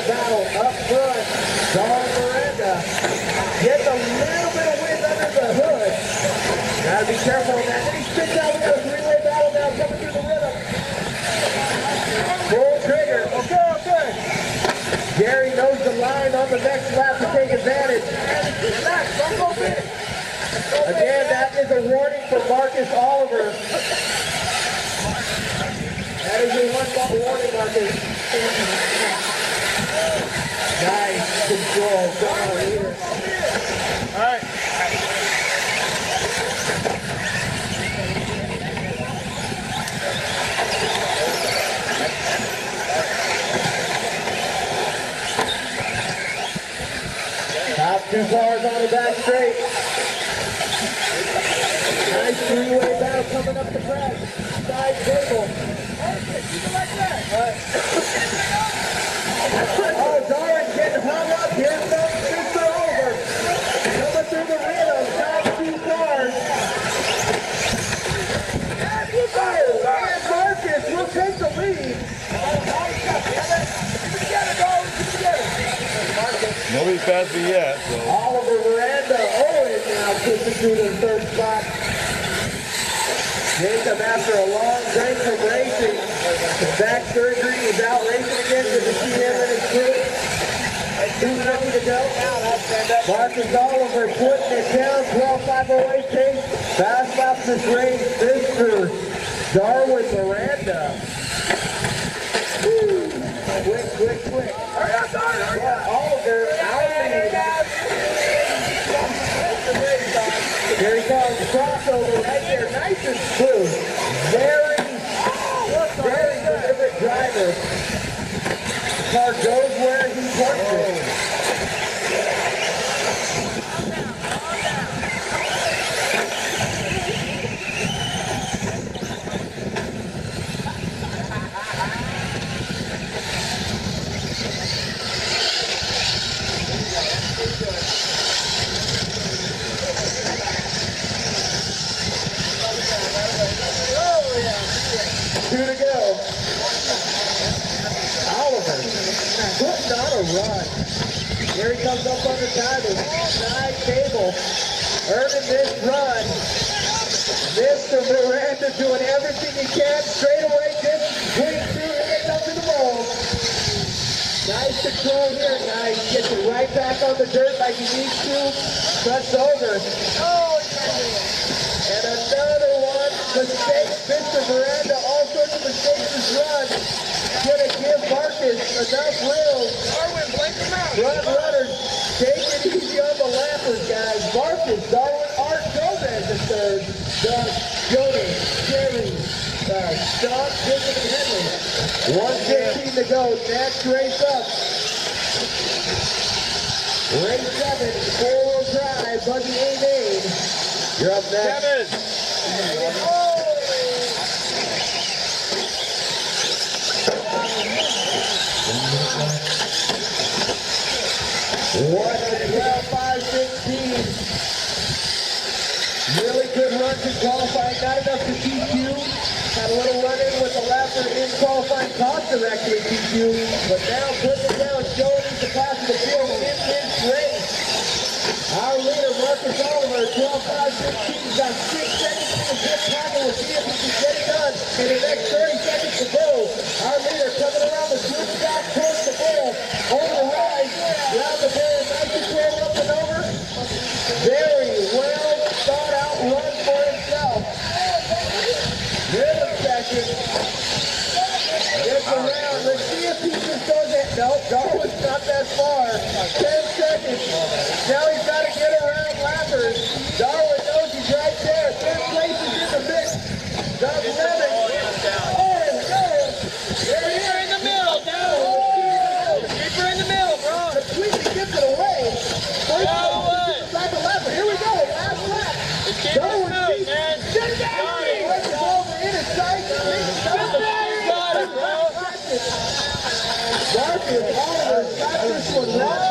battle up front. Don Miranda gets a little bit of wind under the hood. Gotta be careful of that. Then he spins out with a three-way battle now coming through the rhythm. Full trigger. Okay. Gary knows the line on the next lap to take advantage. Don't go big. Again, that is a warning for Marcus Oliver. That is a one-ball warning, Marcus. Nice control. Down here. All right. Top two cars on the back straight. Nice three-way battle coming up the track. Side table. Oh, Darwin's getting hung up. Here comes Mr. Over. Coming through the rhythm. Top two cars. And Marcus will take the lead. Nobody's passed me yet. So. Oliver Miranda Owen now pushing through the third spot. Jacob, after a long break from racing, back surgery, is out racing again with the CM and his crew. 2:50 to go. Marcus Oliver putting it down. 12.508 pace. Fast laps this race. Mr. Darwin Miranda. Quick. Hurry up. Oliver out lead. Here he comes. Crossover right there. Nice and smooth. Very deliberate driver. The car goes where he wants it. Two to go. Oliver putting on a run. Here he comes up on the side table. Earning this run. Mr. Miranda doing everything he can. Straight away, just swing through and gets up to the bowl. Nice control here. Nice. Gets it right back on the dirt like he needs to. Cuts over. And another one. Mistake. Mr. Miranda, all sorts of mistakes this run. Gonna give Marcus enough room. Front runners, take it easy on the lappers, guys. Marcus, Darwin, Art Gomez in third. Doug, Jody, Jerry, Sean, Jacob, and Henry. 1:15 to go. Next race up. Race 7, four-wheel drive, Buggy A-Main. You're up next. One 12.516. Really good runs in qualifying, not enough to DQ. Had a little run in with the lapper in qualifying, cost him actually DQ, but now putting it down, showing he's the pass of the field in this race. Our leader, Marcus Oliver, 12.516. He's got 6 seconds in the pit pocket. We'll see if he can get it done in the next 30 seconds to go. Our leader coming around the switch back towards the ball. Over the rise, around the ball, nice and clear up and over. Very well thought out run for himself. Rhythm section. Gets around. Let's see if he just does it. No, Darwin's not that far. 10 seconds. Now he's got to get around lappers. Darwin knows he's right there. 10 places in the mix. Doug Levin. Marcus Oliver got this one right.